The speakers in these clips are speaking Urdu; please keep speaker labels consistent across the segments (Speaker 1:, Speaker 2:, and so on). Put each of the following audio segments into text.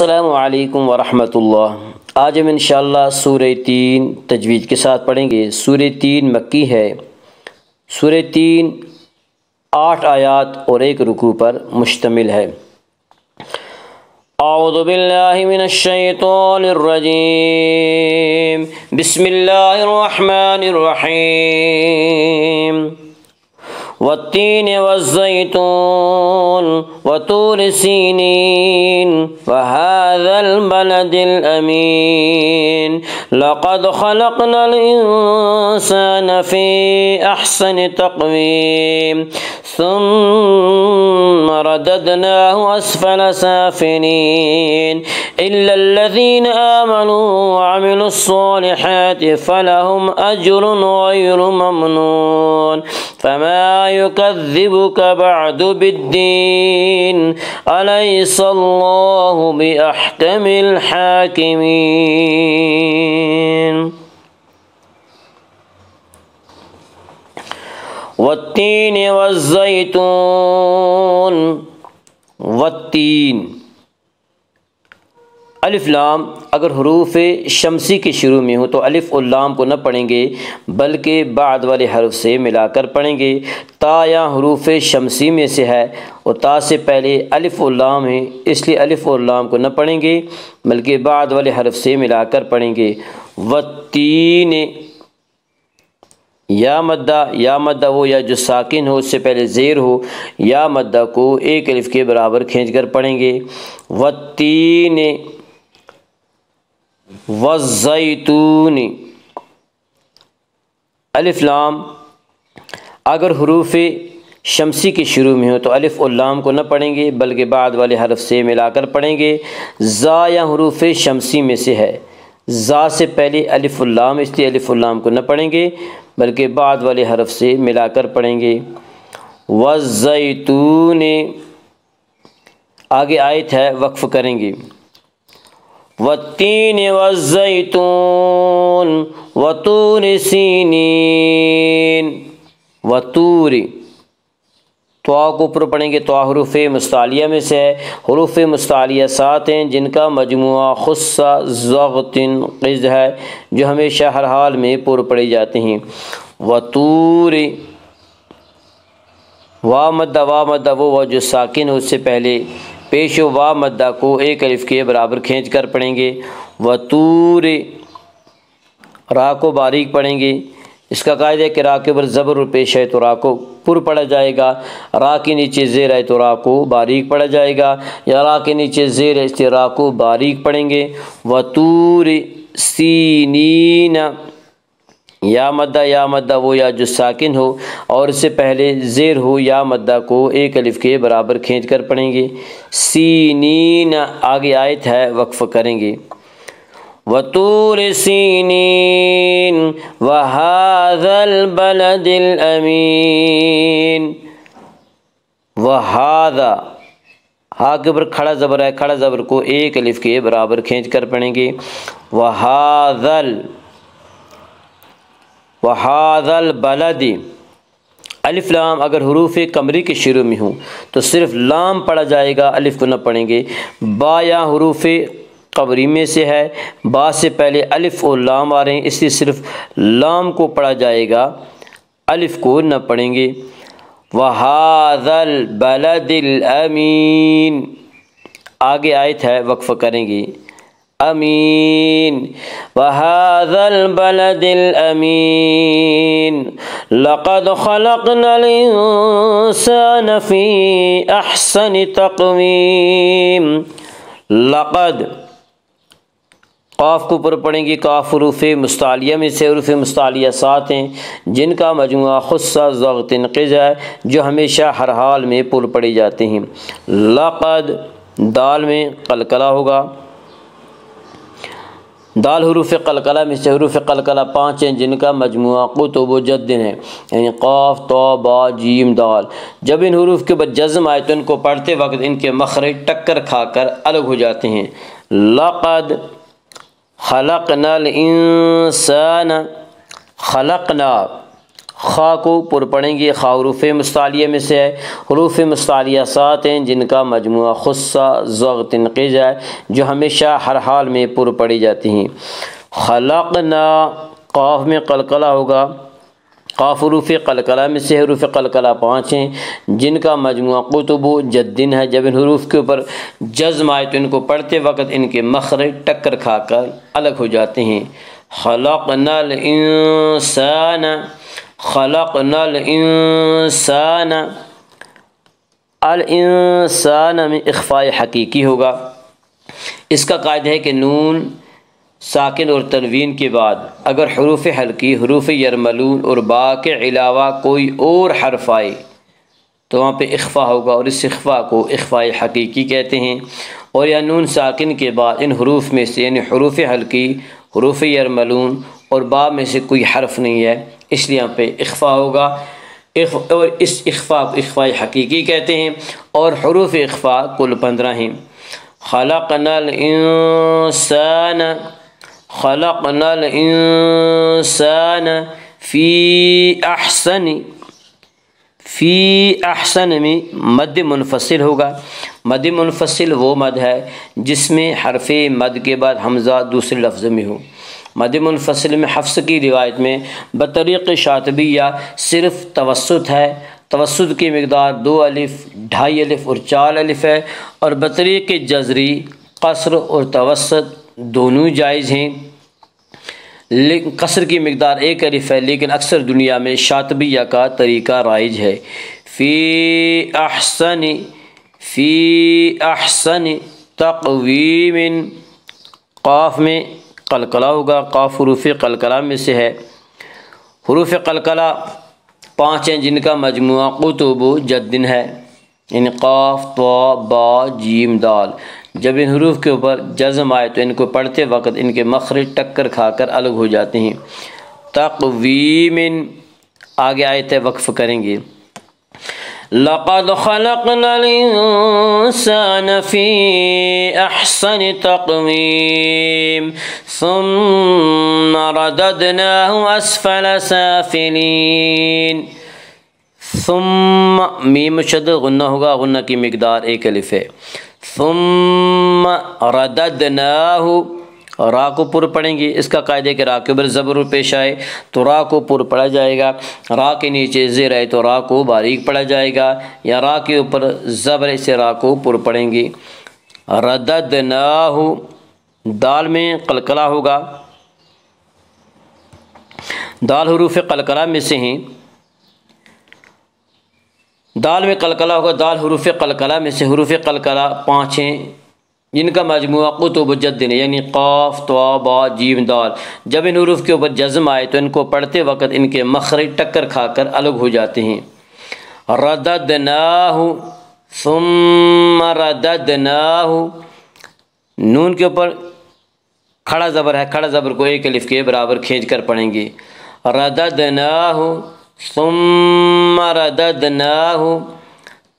Speaker 1: السلام علیکم ورحمۃ اللہ۔ آج ہم انشاءاللہ سورہ 3 تجوید کے ساتھ پڑھیں گے۔ سورہ 3 مکی ہے۔ سورہ 3 8 آیات اور 1 رکوع پر مشتمل ہے۔ اعوذ باللہ من الشیطان الرجیم، بسم اللہ الرحمن الرحیم۔ والتین والزیتون وطور سینین وهذا البلد الأمین لقد خلقنا الإنسان في أحسن تقویم ثم رددناه أسفل سافلين إلا الذين آمنوا وعملوا الصالحات فلهم أجر غير ممنون فما يكذبك بعد بالدين أليس الله بأحكم الحاكمين والتین والزیتون والتین الف لام اگر حروف شمسی کے شروع میں ہوں تو الف اور لام کو نہ پڑھیں گے بلکہ بعد والے حرف سے ملا کر پڑھیں گے۔ تا یا حروف شمسی میں سے ہے اور تا سے پہلے الف اور لام ہے، اس لیے الف اور لام کو نہ پڑھیں گے بلکہ بعد والے حرف سے ملا کر پڑھیں گے۔ والتین یا مدہ وہ یا جو ساکن ہو، اس سے پہلے زیر ہو، یا مدہ کو ایک الف کے برابر کھینچ کر پڑھیں گے۔ والتین والزیتون الف لام اگر حروف شمسی کے شروع میں ہو تو الف اور لام کو نہ پڑھیں گے بلکہ بعد والے حرف سے ملا کر پڑھیں گے۔ زا یا حروف شمسی میں سے ہے، زا سے پہلے الف اللام، اس لیے الف اللام کو نہ پڑھیں گے بلکہ بعد والے حرف سے ملا کر پڑھیں گے۔ والزیتون آگے آیت ہے، وقف کریں گے۔ والتین والزیتون وطور سینین وطور تو کو اوپر پڑھیں گے، تو حروف مستعلیہ میں سے ہے۔ حروف مستعلیہ 7 ہیں جن کا مجموعہ خص ضغط قز ہے جو ہمیشہ ہر حال میں پر پڑھی جاتے ہیں۔ وطور وا مدہ وہ جو ساکن ہو، اس سے پہلے پیش و وا مدہ کو ایک الف کے برابر کھینچ کر پڑھیں گے۔ وطور را کو باریک پڑھیں گے، اس کا قاعدہ ہے کہ را کے اوپر زبر اور پیش ہے تو را کو پر پڑھا جائے گا، را کے نیچے زیر ہے تو را کو باریک پڑھا جائے گا، یا را کے نیچے زیر ہے اس لیے را کو باریک پڑھیں گے۔ وطور سینین یا مدہ وہ یا جو ساکن ہو اور اس سے پہلے زیر ہو، یا مدہ کو ایک الف کے برابر کھینچ کر پڑھیں گے۔ سینین آگے آیت ہے، وقف کریں گے۔ وطور سینین وهذا البلد الامین وهذا ہا کے اوپر کھڑا زبر ہے، کھڑا زبر کو ایک الف کے برابر کھینچ کر پڑھیں گے۔ وهذا البلد الف لام اگر حروف قمری کے شروع میں ہوں تو صرف لام پڑھا جائے گا، الف کو نہ پڑھیں گے۔ با یا حروف قمری میں سے ہے، با سے پہلے الف اور لام آ رہے ہیں اس لیے صرف لام کو پڑھا جائے گا، الف کو نہ پڑھیں گے۔ وَهَذَا الْبَلَدِ الْأَمِينَ آگے آیت ہے، وقف کریں گے۔ امین وَهَذَا الْبَلَدِ الْأَمِينَ لَقَدْ خَلَقْنَا الْإِنسَانَ فِي أَحْسَنِ تَقْوِيمٍ لقد قاف کو اوپر پڑھیں گے، کاف حروف مستعلیہ میں سے حروف مستعلیہ 7 ہیں جن کا مجموعہ خص ضغط قز ہے جو ہمیشہ ہر حال میں پر پڑھی جاتے ہیں۔ لقد دال میں قلقلہ ہوگا، دال حروف قلقلہ میں سے حروف قلقلہ 5 ہیں جن کا مجموعہ قطب و جد ہے، یعنی قاف طا با جیم دال۔ جب ان حروف کے بعد جزم آئے تو ان کو پڑھتے وقت ان کے مخرج ٹکر کھا کر الگ ہو جاتے ہیں۔ لقد خلقنا الانسان خلقنا خا کو پر پڑھیں گے، خا حروف مستعلیہ میں سے ہے۔ حروف مستعلیہ 7 ہیں جن کا مجموعہ خصہ ضغط قز ہے، جو ہمیشہ ہر حال میں پر پڑھی جاتی ہیں۔ خلقنا، قاف میں قلقلہ ہوگا، قاف حروف قلقلہ میں سے، حروف قلقلہ 5 ہیں جن کا مجموعہ قطب جدن ہے۔ جب ان حروف کے اوپر جزم آئے تو ان کو پڑھتے وقت ان کے مخرج ٹکر کھا کر الگ ہو جاتے ہیں۔ خلقنا الانسان، خلقنا الانسان، الانسان میں اخفاء حقیقی ہوگا۔ اس کا قاعدہ ہے کہ نون ساکن اور تنوین کے بعد اگر حروف حلقی، حروف یرملون اور با کے علاوہ کوئی اور حرف آئے تو وہاں پہ اخفاء ہوگا، اور اس اخفاء کو اخفاء حقیقی کہتے ہیں۔ اور یا نون ساکن کے بعد ان حروف میں سے یعنی حروف حلقی، حروف یرملون اور با میں سے کوئی حرف نہیں ہے، اس لیے یہاں پہ اخفاء ہوگا، اور اس اخفاء کو اخفاء حقیقی کہتے ہیں۔ اور حروف اخفاء کل 15 ہیں۔ خلقنا الانسان، خلقنا الانسان فی احسن، فی احسن میں مد منفصل ہوگا۔ مد منفصل وہ مد ہے جس میں حرف مد کے بعد حمزہ دوسرے لفظ میں ہو۔ مد منفصل میں حفص کی روایت میں بطریق شاطبیہ صرف توسط ہے، توسط کی مقدار 2 الف، 2.5 الف اور 4 الف ہے، اور بطریق جزری قصر اور توسط دونوں جائز ہیں، لیکن قصر کی مقدار 1 الف ہے، لیکن اکثر دنیا میں شاطبیہ کا طریقہ رائج ہے۔ فی احسن، فی احسن تقویم، قاف میں قلقلہ ہوگا، قاف حروف قلقلہ میں سے ہے۔ حروف قلقلہ 5 ہیں جن کا مجموعہ قطب جدن ہے، یعنی قاف، طا، با، جیم، دال۔ جب ان حروف کے اوپر جزم آئے تو ان کو پڑھتے وقت ان کے مخرج ٹکر کھا کر الگ ہو جاتے ہیں۔ تقویم، آگے آیت ہے وقف کریں گے۔ لقد خلقنا الانسان فی احسن تقویم ثم رددناه اسفل سافلین۔ ثم میم مشدد غنہ ہوگا، غنہ کی مقدار 1 الف ہے۔ ثم رددناہ، را کو پر پڑھیں گے، اس کا قاعدہ ہے کہ را کے اوپر زبر پیش آئے تو را کو پر پڑھا جائے گا، را کے نیچے زیر آئے تو را کو باریک پڑھا جائے گا، یا را کے اوپر زبر سے را کو پر پڑھیں گے۔ رددناہ، دال میں قلقلہ ہوگا، دال حروف قلقلہ میں سے ہیں، دال میں قلقلہ ہوگا، دال حروف قلقلہ میں سے۔ حروف قلقلہ 5 ہیں جن کا مجموعہ قطب جدن ہے، یعنی قاف، طا، با، جیم، دال۔ جب ان حروف کے اوپر جزم آئے تو ان کو پڑھتے وقت ان کے مخرج ٹکر کھا کر الگ ہو جاتے ہیں۔ رددناہ، ثم رددناہ، نون کے اوپر کھڑا زبر ہے، کھڑا زبر کو 1 الف کے برابر کھینچ کر پڑھیں گے۔ رددناہ ثم رددناہ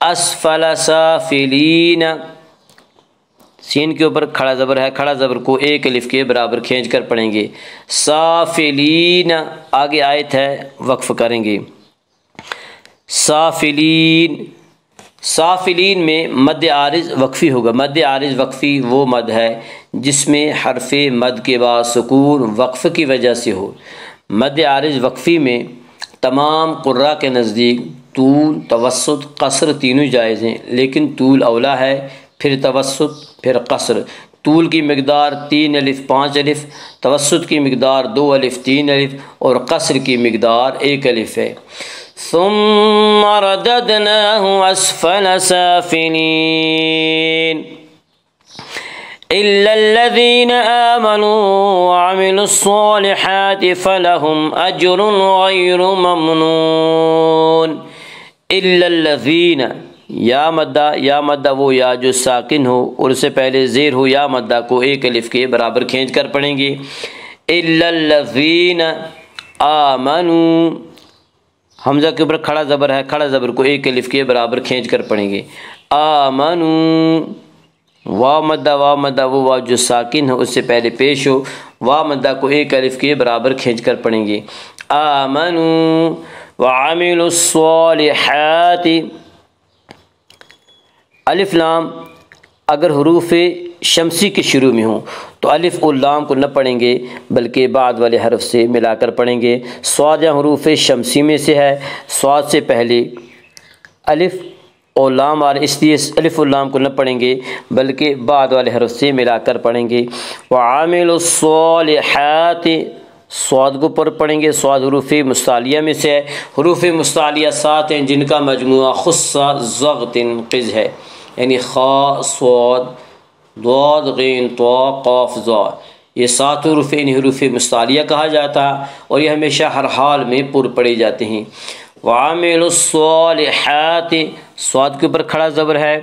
Speaker 1: اسفل سافلین، سین کے اوپر کھڑا زبر ہے، کھڑا زبر کو 1 الف کے برابر کھینچ کر پڑھیں گے۔ سافلین، آگے آیت ہے وقف کریں گے۔ سافلین، سافلین میں مد عارض وقفی ہوگا۔ مد عارض وقفی وہ مد ہے جس میں حرف مد کے بعد سکون وقف کی وجہ سے ہو۔ مد عارض وقفی میں تمام قراء کے نزدیک طول، توسط، قصر تینوں جائز ہیں، لیکن طول اولا ہے، پھر توسط، پھر قصر۔ طول کی مقدار 3 الف 5 الف، توسط کی مقدار 2 الف 3 الف، اور قصر کی مقدار 1 الف ہے۔ ثم رددناه اسفل سافلين إلا الذين آمنوا وعملوا الصالحات فلهم أجر غير ممنون۔ إلا الذين، یا مدہ وہ یا جو ساکن ہو اور اس سے پہلے زیر ہو، یا مدہ کو 1 الف کے برابر کھینچ کر پڑھیں گے۔ إلا الذين آمنوا، حمزہ کے اوپر کھڑا زبر ہے، کھڑا زبر کو 1 الف کے برابر کھینچ کر پڑھیں گے۔ آمنوا، واو مدہ وہ واو جو ساکن ہو اس سے پہلے پیش ہو، واو مدہ کو 1 الف کے برابر کھینچ کر پڑھیں گے۔ آمنوا وعملوا الصالحات۔ الف لام اگر حروف شمسی کے شروع میں ہوں تو الف اور لام کو نہ پڑھیں گے بلکہ بعد والے حرف سے ملا کر پڑھیں گے۔ صاد یا حروف شمسی میں سے ہے، صاد سے پہلے الف اور لام والے، اس لیے الف اور لام کو نہ پڑھیں گے بلکہ بعد والے حرف سے ملا کر پڑھیں گے۔ وعاملوا الصالحات، صاد کو پر پڑھیں گے، صاد حروف مستعلیہ میں سے ہے۔ حروف مستعلیہ 7 ہیں جن کا مجموعہ خص ضغط قز ہے، یعنی خا، صاد، ضاد، غین، طا، قاف، ظا، یہ 7 حروف ان حروف مستعلیہ کہا جاتا ہے اور یہ ہمیشہ ہر حال میں پر پڑے جاتے ہیں۔ وعاملوا الصالحات، صاد کے اوپر کھڑا زبر ہے،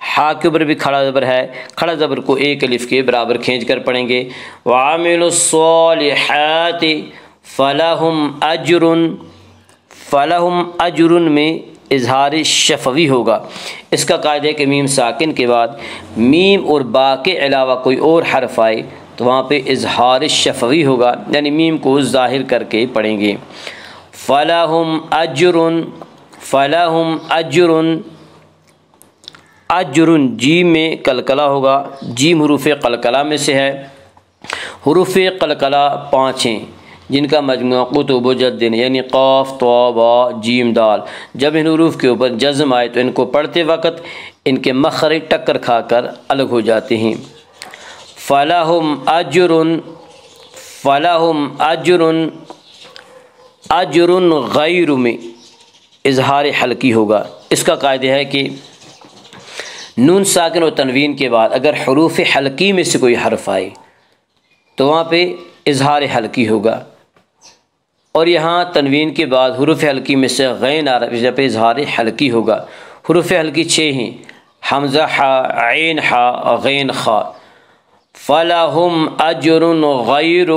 Speaker 1: ہا کے اوپر بھی کھڑا زبر ہے، کھڑا زبر کو ایک الف کے برابر کھینچ کر پڑھیں گے۔ وعاملوا الصالحات فلہم اجر، فلہم اجر میں اظہار شفوی ہوگا۔ اس کا قاعدہ ہے کہ میم ساکن کے بعد میم اور با کے علاوہ کوئی اور حرف آئے تو وہاں پہ اظہار شفوی ہوگا، یعنی میم کو ظاہر کر کے پڑھیں گے۔ فلہم اجر، فلہم اجر، اجر جیم میں قلقلہ ہوگا، جیم حروف قلقلہ میں سے ہے۔ حروف قلقلہ 5 ہیں جن کا مجموعہ قطب و جد، یعنی قاف، طا، با، جیم، دال۔ جب ان حروف کے اوپر جزم آئے تو ان کو پڑھتے وقت ان کے مخرج ٹکر کھا کر الگ ہو جاتے ہیں۔ فلہم اجر، فلہم اجر، اجر غیر میں اظہار حلقی ہوگا۔ اس کا قاعدہ ہے کہ نون ساکن و تنوین کے بعد اگر حروف حلقی میں سے کوئی حرف آئے تو وہاں پہ اظہار حلقی ہوگا، اور یہاں تنوین کے بعد حروف حلقی میں سے غین آ رہا ہے، جب اظہار حلقی ہوگا۔ حروف حلقی 6 ہیں، حمزہ، ہا، عین، ہا، غین، خا۔ فلہم اجر غیر،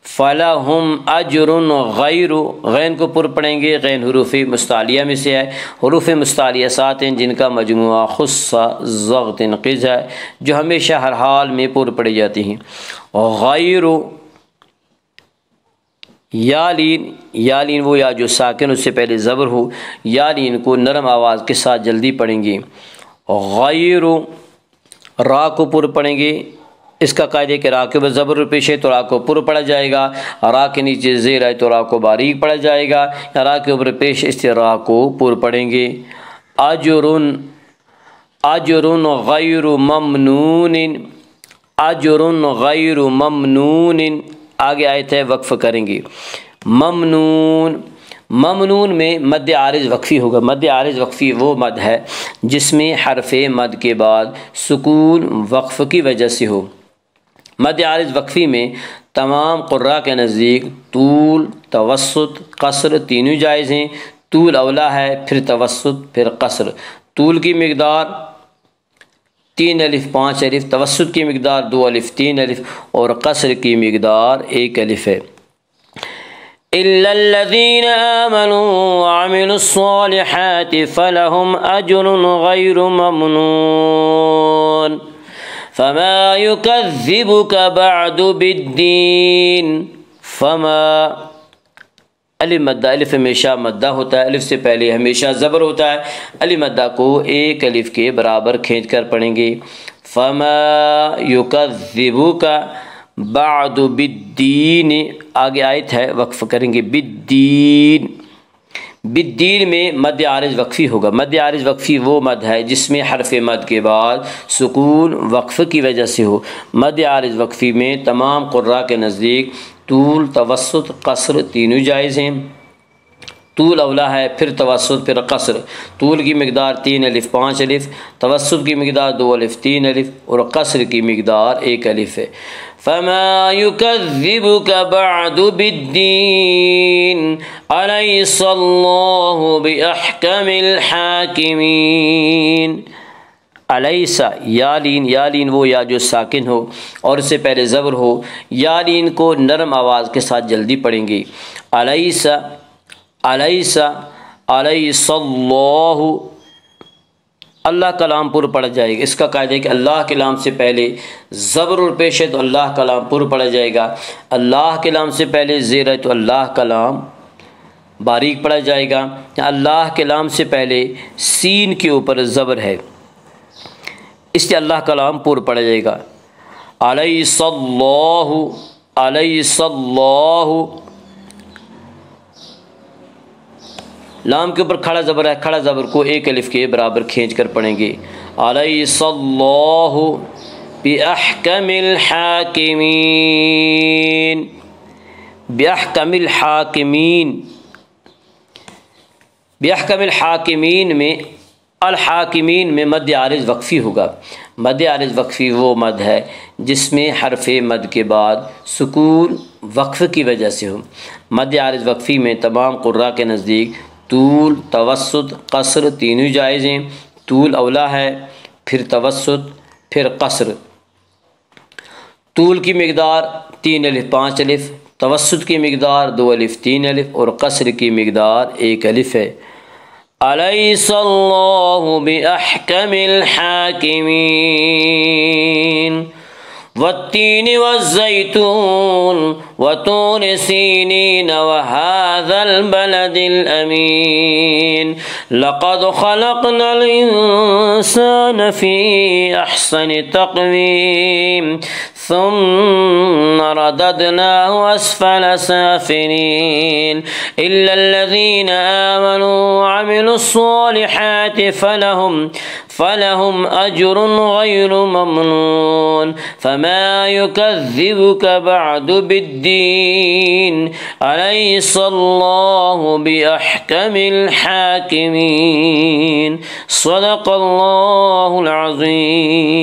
Speaker 1: فلہم اجر غیر، غین کو پر پڑھیں گے، غین حروف مستعلیہ میں سے ہے۔ حروف مستعلیہ 7 ہیں جن کا مجموعہ خص ضغط قز ہے، جو ہمیشہ ہر حال میں پر پڑی جاتی ہیں۔ غیر، یا لین، یا لین وہ یا جو ساکن اس سے پہلے زبر ہو، یا لین کو نرم آواز کے ساتھ جلدی پڑھیں گے۔ غیر، را کو پر پڑھیں گے، اس کا قاعدہ ہے کہ را کے اوپر زبر پیش ہے تو را کو پر پڑھا جائے گا، را کے نیچے زیر ہے تو را کو باریک پڑھا جائے گا، یا را کے اوپر پیش اس سے را کو پر پڑھیں گے۔ اجر، اجر غیر ممنون، اجر غیر ممنون، آگے آیت ہے وقف کریں گے۔ ممنون، ممنون میں مد عارض وقفی ہوگا۔ مد عارض وقفی وہ مد ہے جس میں حرف مد کے بعد سکون وقف کی وجہ سے ہو۔ مد عارض وقفی میں تمام قراء کے نزدیک طول، توسط، قصر تینوں جائز ہیں۔ طول اولا ہے، پھر توسط، پھر قصر۔ طول کی مقدار 3 الف 5 الف، توسط کی مقدار 2 الف 3 الف، اور قصر کی مقدار 1 الف ہے۔ إِلَّا الَّذِينَ آمَنُوا وَعَمِلُوا الصَّالِحَاتِ فَلَهُمْ أَجْرٌ غَيْرُ مَمْنُونٍ فَمَا يُكَذِّبُكَ بَعْدُ بِالدِّينِ۔ فما الف مدہ، الف ہمیشہ مدہ ہوتا ہے، الف سے پہلے ہمیشہ زبر ہوتا ہے، الف مدہ کو 1 الف کے برابر کھینچ کر پڑھیں گے۔ فما یکذبک بعد بالدین، آگے آیت ہے وقف کریں گے بالدین۔ بالدین میں مد عارض وقفی ہوگا۔ مد عارض وقفی وہ مد ہے جس میں حرف مد کے بعد سکون وقف کی وجہ سے ہو۔ مد عارض وقفی میں تمام قراء کے نزدیک طول، توسط، قصر تینوں جائز ہیں۔ طول اولا ہے، پھر توسط، پھر قصر۔ طول کی مقدار 3 الف 5 الف، توسط کی مقدار 2 الف 3 الف، اور قصر کی مقدار 1 الف ہے۔ فما يكذبك بعد بالدين أليس الله بأحكم الحاكمين۔ الیسا، یالین، یالین وہ یا جو ساکن ہو اور اس سے پہلے زبر ہو، یالین کو نرم آواز کے ساتھ جلدی پڑھیں گے۔ الیسا، الیسا، الیس اللہ، اللہ کا لام پر پڑھا جائے گا۔ اس کا قاعدہ ہے کہ اللہ کے لام سے پہلے زبر اور پیش ہے تو اللہ کا لام پر پڑھا جائے گا، اللہ کے لام سے پہلے زیر ہے تو اللہ کا لام باریک پڑھا جائے گا۔ اللہ کے لام سے پہلے سین کے اوپر زبر ہے، اس لیے اللہ کا لام پور پڑھا جائے گا۔ علیہ اللہ، علیہ اللہ، لام کے اوپر کھڑا زبر ہے، کھڑا زبر کو ایک الف کے برابر کھینچ کر پڑھیں گے۔ علیہ اللہ بأحکم الحاکمین، بأحکم الحاکمین، بأحکم الحاکمین میں الحاکمین میں مد عارض وقفی ہوگا۔ مد عارض وقفی وہ مد ہے جس میں حرف مد کے بعد سکون وقف کی وجہ سے ہو۔ مد عارض وقفی میں تمام قراء کے نزدیک طول، توسط، قصر تینوں جائز ہیں۔ طول اولا ہے، پھر توسط، پھر قصر۔ طول کی مقدار 3 الف 5 الف، توسط کی مقدار 2 الف 3 الف اور قصر کی مقدار 1 الف ہے۔ الیس اللہ بأحکم الحاکمین والتین والزیتون وطور سینین وهذا البلد الامین لقد خلقنا الانسان فی احسن تقویم ثم رددناه اسفل سافلین الا الذین آمنوا وعملوا الصالحات فلهم اجر غیر ممنون فما يكذبك بعد بالدين أليس الله بأحكم الحاكمين صدق الله العظيم۔